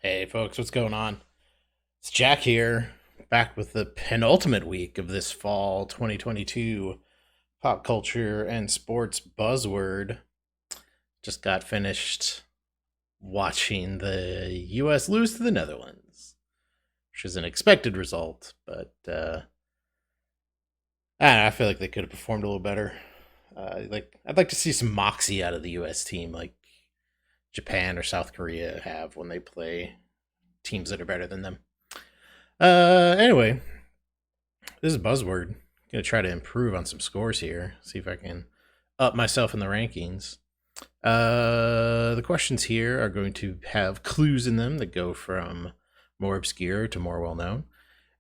Hey folks, what's going on? It's Jack here, back with the penultimate week of this fall 2022 pop culture and sports buzzword. Just got finished watching the US lose to the Netherlands, which is an expected result, but I don't know, I feel like they could have performed a little better. I'd like to see some moxie out of the US team, like Japan or South Korea have when they play teams that are better than them. Anyway, this is Buzzword. Gonna try to improve on some scores here. See if I can up myself in the rankings. The questions here are going to have clues in them that go from more obscure to more well known.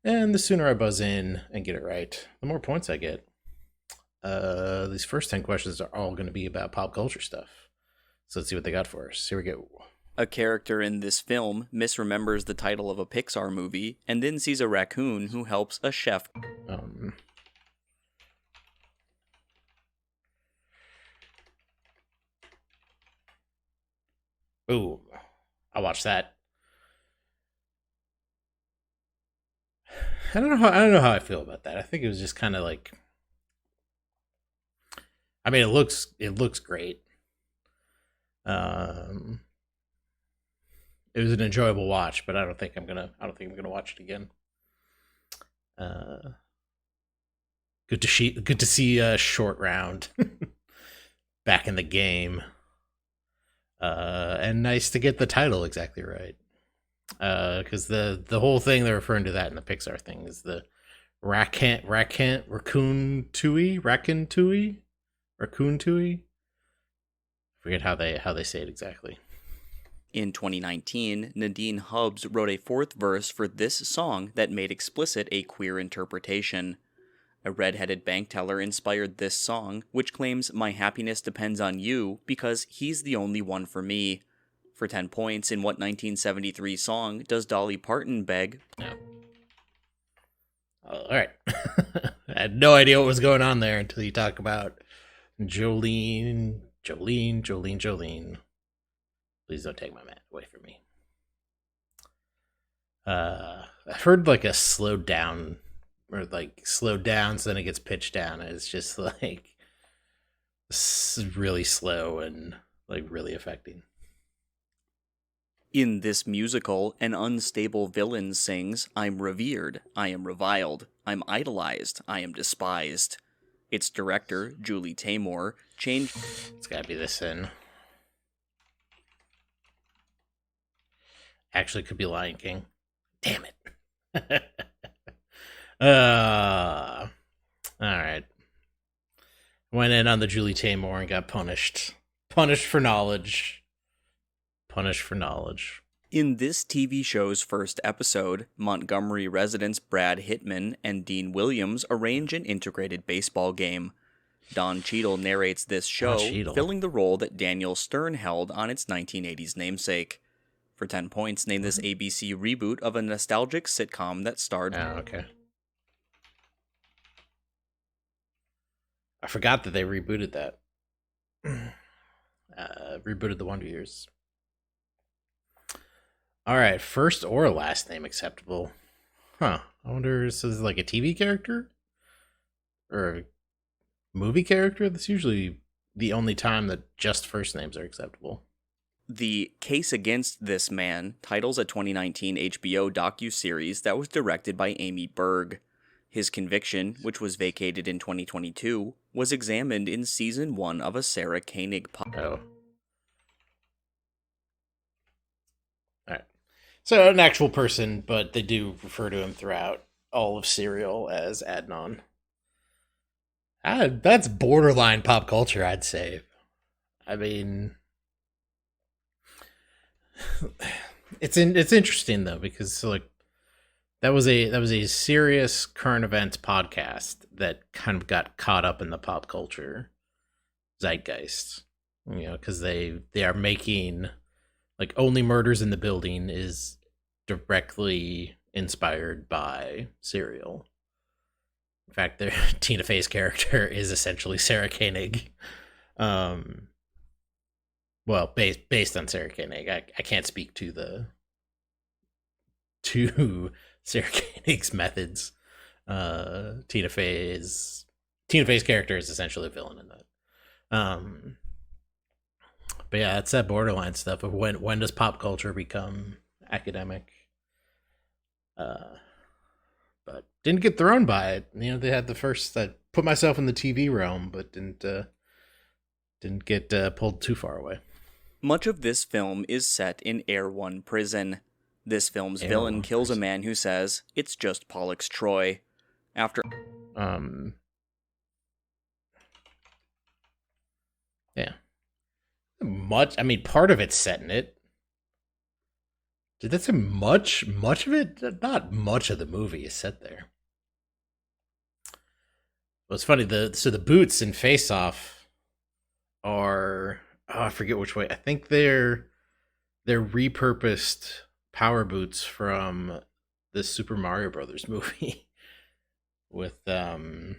And the sooner I buzz in and get it right, the more points I get. These first 10 questions are all going to be about pop culture stuff. So let's see what they got for us. Here we go. A character in this film misremembers the title of a Pixar movie and then sees a raccoon who helps a chef. Ooh, I'll watch that. I don't know how I feel about that. I think it was just kind of like, I mean, it looks great. It was an enjoyable watch, but I don't think I'm gonna watch it again. Good to see a short round back in the game. And nice to get the title exactly right. Because the whole thing they're referring to that in the Pixar thing is the raccoon tui. Forget how they say it exactly. In 2019, Nadine Hubbs wrote a fourth verse for this song that made explicit a queer interpretation. A red-headed bank teller inspired this song, which claims my happiness depends on you because he's the only one for me. For 10 points, in what 1973 song does Dolly Parton beg? No. All right. I had no idea what was going on there until you talk about Jolene. Please don't take my man away from me. I've heard like a slowed down so then it gets pitched down. And it's just like really slow and like really affecting. In this musical, an unstable villain sings, I'm revered, I am reviled, I'm idolized, I am despised. Its director, Julie Taymor, changed... It's gotta be this in. Actually, could be Lion King. Damn it. Alright. Went in on the Julie Taymor and got punished. Punished for knowledge. In this TV show's first episode, Montgomery residents Brad Hittman and Dean Williams arrange an integrated baseball game. Don Cheadle narrates this show, filling the role that Daniel Stern held on its 1980s namesake. For 10 points, name this ABC reboot of a nostalgic sitcom that starred... Oh, okay. I forgot that they rebooted that. Rebooted the Wonder Years. All right, first or last name acceptable. Huh. I wonder, so this is like a TV character? Or a movie character? That's usually the only time that just first names are acceptable. The Case Against This Man titles a 2019 HBO docuseries that was directed by Amy Berg. His conviction, which was vacated in 2022, was examined in Season 1 of a Sarah Koenig podcast. Oh. Alright. So, an actual person, but they do refer to him throughout all of Serial as Adnan. That's borderline pop culture, I'd say. I mean... It's interesting though, because like that was a serious current events podcast that kind of got caught up in the pop culture zeitgeist, because they are making like Only Murders in the Building is directly inspired by Serial. In fact, their Tina Fey's character is essentially Sarah Koenig. Well, based on Sarah Koenig. I can't speak to to Sarah Koenig's methods. Tina Fey's character is essentially a villain in that. But yeah, it's that borderline stuff of when does pop culture become academic? Uh, but didn't get thrown by it. They had the first that put myself in the TV realm, but didn't get pulled too far away. Much of this film is set in Air One prison. This film's villain kills a man who says, "It's just Pollux Troy." After yeah. Part of it's set in it. Did that say much? Much of it? Not much of the movie is set there. Well, it's funny. The boots in Face Off are, I forget which way. I think they're repurposed power boots from the Super Mario Brothers movie with John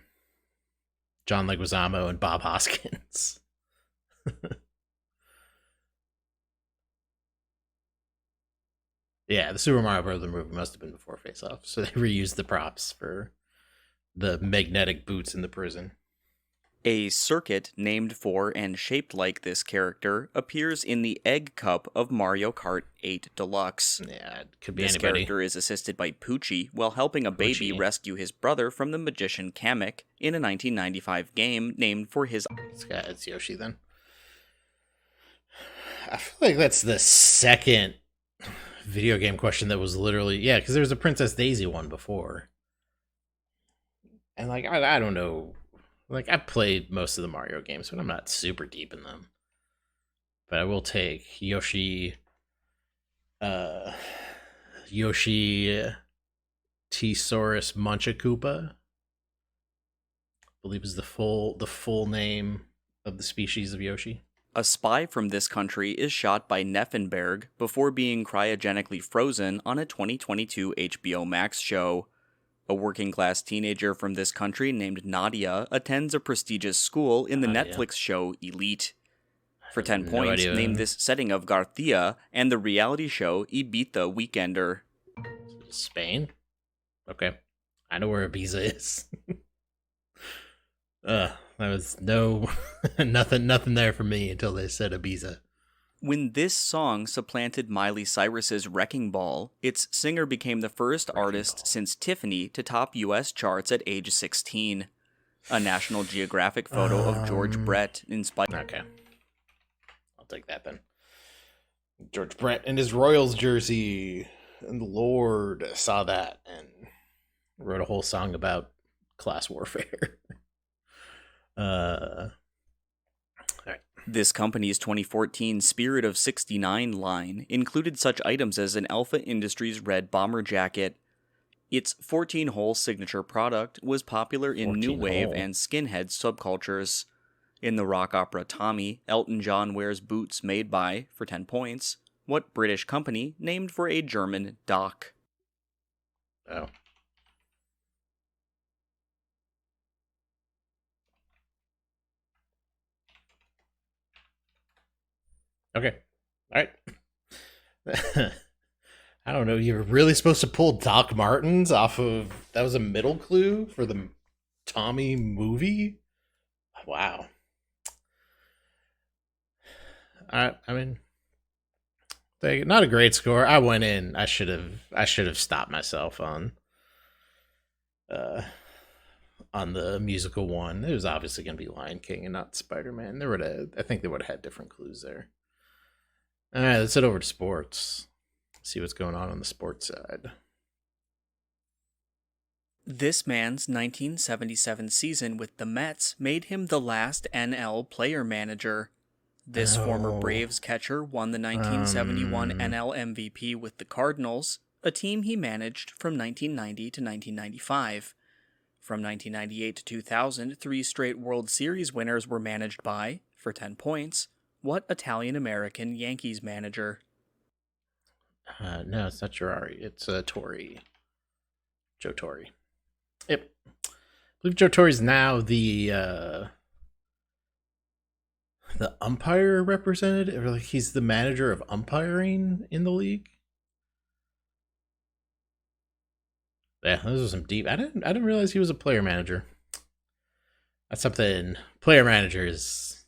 Leguizamo and Bob Hoskins. Yeah, the Super Mario Brothers movie must have been before Face Off, so they reused the props for the magnetic boots in the prison. A circuit named for and shaped like this character appears in the egg cup of Mario Kart 8 Deluxe. Yeah, it could be this anybody. Character is assisted by Poochie while helping a baby rescue his brother from the magician Kamek in a 1995 game named for his... It's Yoshi then. I feel like that's the second video game question that was literally... Yeah, because there was a Princess Daisy one before. And I don't know... I've played most of the Mario games, but I'm not super deep in them. But I will take Yoshi T-Saurus Munchakoopa. I believe is the full name of the species of Yoshi. A spy from this country is shot by Neffenberg before being cryogenically frozen on a 2022 HBO Max show. A working-class teenager from this country named Nadia attends a prestigious school in the Netflix show Elite. For 10 points, name this setting of Garcia and the reality show Ibiza Weekender. Spain? Okay. I know where Ibiza is. There was nothing there for me until they said Ibiza. When this song supplanted Miley Cyrus's Wrecking Ball, its singer became the first artist since Tiffany to top U.S. charts at age 16. A National Geographic photo of George Brett inspired... Okay. I'll take that then. George Brett in his Royals jersey. And the Lord saw that and wrote a whole song about class warfare. All right. This company's 2014 Spirit of 69 line included such items as an Alpha Industries red bomber jacket. Its 14-hole signature product was popular in new wave and skinhead subcultures. In the rock opera Tommy, Elton John wears boots made by, for 10 points, what British company named for a German dock? Oh. Okay. All right. I don't know. You were really supposed to pull Doc Martens off of... That was a middle clue for the Tommy movie? Wow. I mean... Not a great score. I went in. I should have stopped myself on the musical one. It was obviously going to be Lion King and not Spider-Man. I think they would have had different clues there. All right, let's head over to sports. See what's going on the sports side. This man's 1977 season with the Mets made him the last NL player manager. This former Braves catcher won the 1971 NL MVP with the Cardinals, a team he managed from 1990 to 1995. From 1998 to 2000, 3 straight World Series winners were managed by, for 10 points, what Italian-American Yankees manager? No, it's not Girardi. It's Torre. Joe Torre. Yep. I believe Joe Torre's now the umpire representative, or he's the manager of umpiring in the league. Yeah, those are some deep. I didn't realize he was a player manager. That's something. Player manager is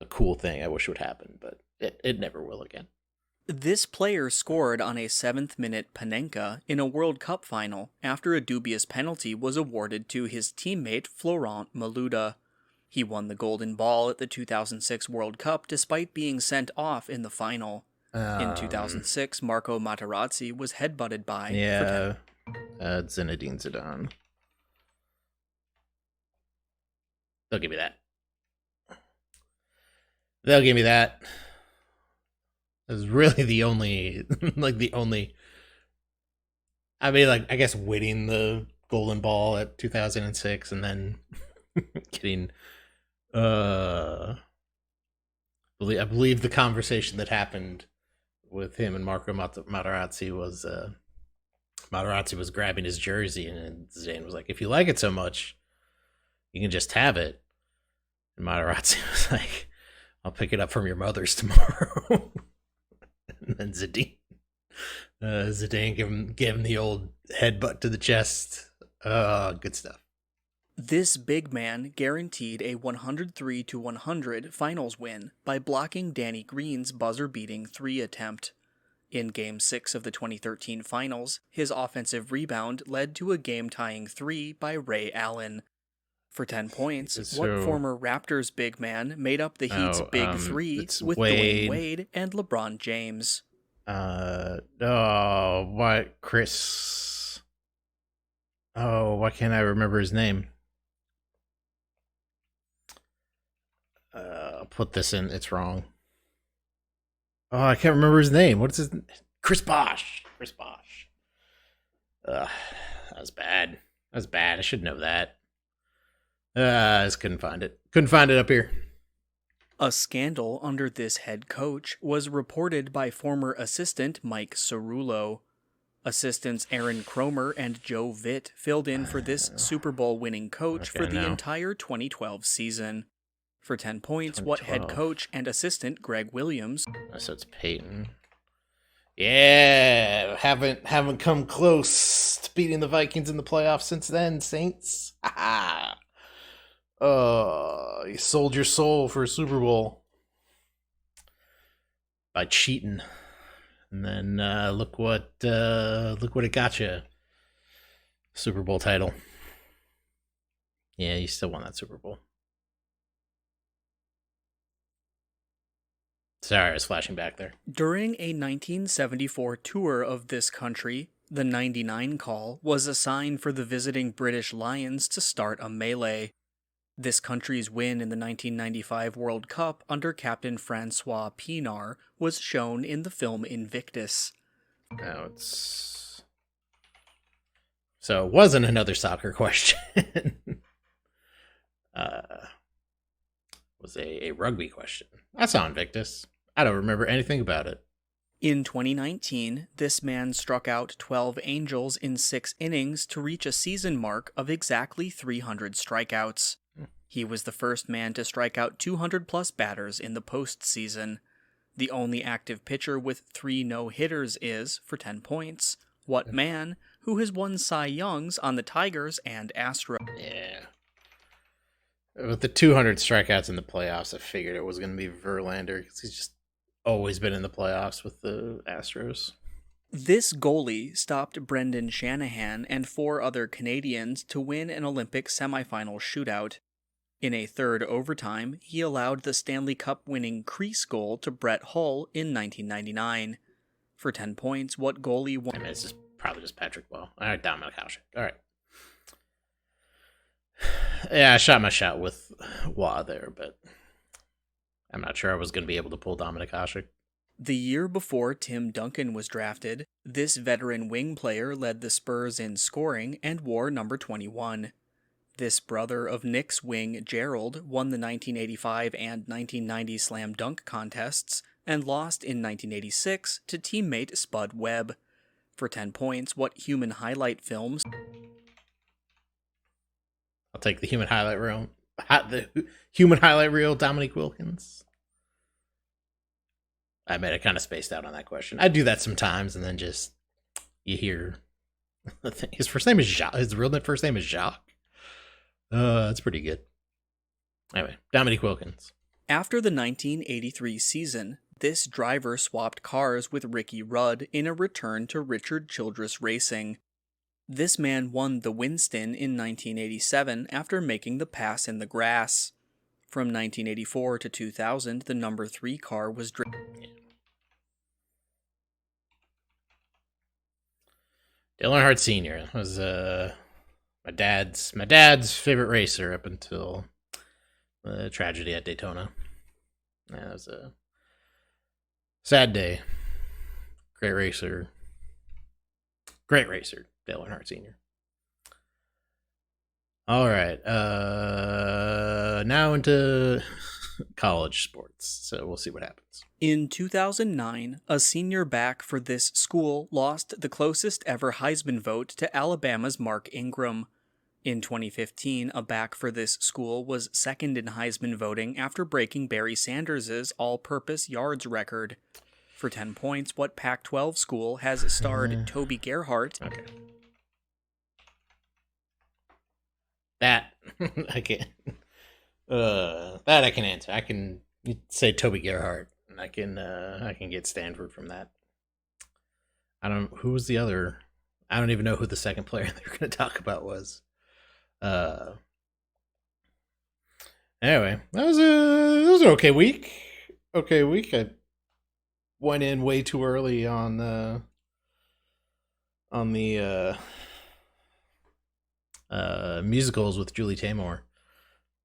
a cool thing. I wish would happen, but it never will again. This player scored on a 7th-minute Panenka in a World Cup final after a dubious penalty was awarded to his teammate Florent Malouda. He won the golden ball at the 2006 World Cup despite being sent off in the final. In 2006, Marco Materazzi was headbutted by... Yeah, Zinedine Zidane. They'll give me that. They'll give me that. That's really the only, the only. I mean, I guess winning the golden ball at 2006 and then getting, I believe the conversation that happened with him and Marco Materazzi was, Materazzi was grabbing his jersey and Zidane was like, if you like it so much, you can just have it. And Materazzi was like, I'll pick it up from your mother's tomorrow. And then Zidane gave him the old headbutt to the chest. Good stuff. This big man guaranteed a 103-100 finals win by blocking Danny Green's buzzer-beating 3 attempt. In Game 6 of the 2013 finals, his offensive rebound led to a game-tying 3 by Ray Allen. For 10 points, what former Raptors big man made up the Heat's big 3 with Dwayne Wade and LeBron James? What? Chris? Oh, why can't I remember his name? I'll put this in. It's wrong. Oh, I can't remember his name. What's his name? Chris Bosh. Chris Bosh. That was bad. I should know that. I just couldn't find it. Couldn't find it up here. A scandal under this head coach was reported by former assistant Mike Cerullo. Assistants Aaron Cromer and Joe Vitt filled in for this Super Bowl winning coach for the entire 2012 season. For 10 points, what head coach and assistant Greg Williams... So it's Peyton. Yeah, haven't come close to beating the Vikings in the playoffs since then, Saints. Ha you sold your soul for a Super Bowl by cheating, and then look what it got you. Super Bowl title. Yeah, you still won that Super Bowl. Sorry, I was flashing back there. During a 1974 tour of this country, the 99 call was a sign for the visiting British Lions to start a melee. This country's win in the 1995 World Cup under Captain Francois Pienaar was shown in the film Invictus. Now it's... So it wasn't another soccer question. Was a rugby question. I saw Invictus. I don't remember anything about it. In 2019, this man struck out 12 Angels in 6 innings to reach a season mark of exactly 300 strikeouts. He was the first man to strike out 200-plus batters in the postseason. The only active pitcher with 3 no-hitters is, for 10 points, what man who has won Cy Youngs on the Tigers and Astros. Yeah. With the 200 strikeouts in the playoffs, I figured it was going to be Verlander because he's just always been in the playoffs with the Astros. This goalie stopped Brendan Shanahan and 4 other Canadians to win an Olympic semifinal shootout. In a third overtime, he allowed the Stanley Cup-winning crease goal to Brett Hull in 1999. For 10 points, what goalie won... I mean, it's just probably just Patrick Well. All right, Dominic Hasek. All right. Yeah, I shot my shot with Wah there, but I'm not sure I was going to be able to pull Dominic Hasek. The year before Tim Duncan was drafted, this veteran wing player led the Spurs in scoring and wore number 21. This brother of Knicks wing Gerald won the 1985 and 1990 slam dunk contests and lost in 1986 to teammate Spud Webb. For 10 points, what human highlight films... I'll take the human highlight reel. The human highlight reel, Dominique Wilkins. I kind of spaced out on that question. I do that sometimes, and then just you hear His first name is Jacques. His real first name is Jacques. That's pretty good. Anyway, Dominique Wilkins. After the 1983 season, this driver swapped cars with Ricky Rudd in a return to Richard Childress Racing. This man won the Winston in 1987 after making the pass in the grass. From 1984 to 2000, the number 3 car was driven. Dale Earnhardt Sr. was my dad's favorite racer up until the tragedy at Daytona. That was a sad day. Great racer, Dale Earnhardt Sr. All right, now into college sports. So we'll see what happens. In 2009, a senior back for this school lost the closest ever Heisman vote to Alabama's Mark Ingram. In 2015, a back for this school was second in Heisman voting after breaking Barry Sanders' all-purpose yards record. For 10 points, what Pac-12 school has starred Toby Gerhart? Okay. That I can't. That I can answer. I can say Toby Gerhart, and I can get Stanford from that. I don't. Who was the other? I don't even know who the second player they were going to talk about was. Anyway, that was an okay week. I went in way too early on the musicals with Julie Taymor,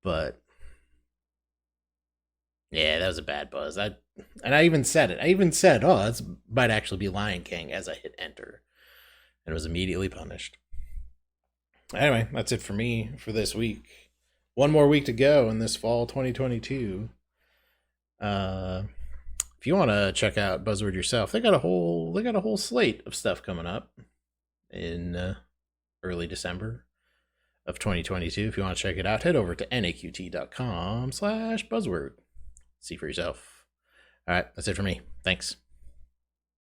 but yeah, that was a bad buzz. I even said it. Oh, this might actually be Lion King as I hit enter, and was immediately punished. Anyway, that's it for me for this week. One more week to go in this fall 2022. If you want to check out Buzzword yourself, they got a whole slate of stuff coming up in early December of 2022. If you want to check it out, head over to naqt.com/buzzword. See for yourself. All right, that's it for me. Thanks.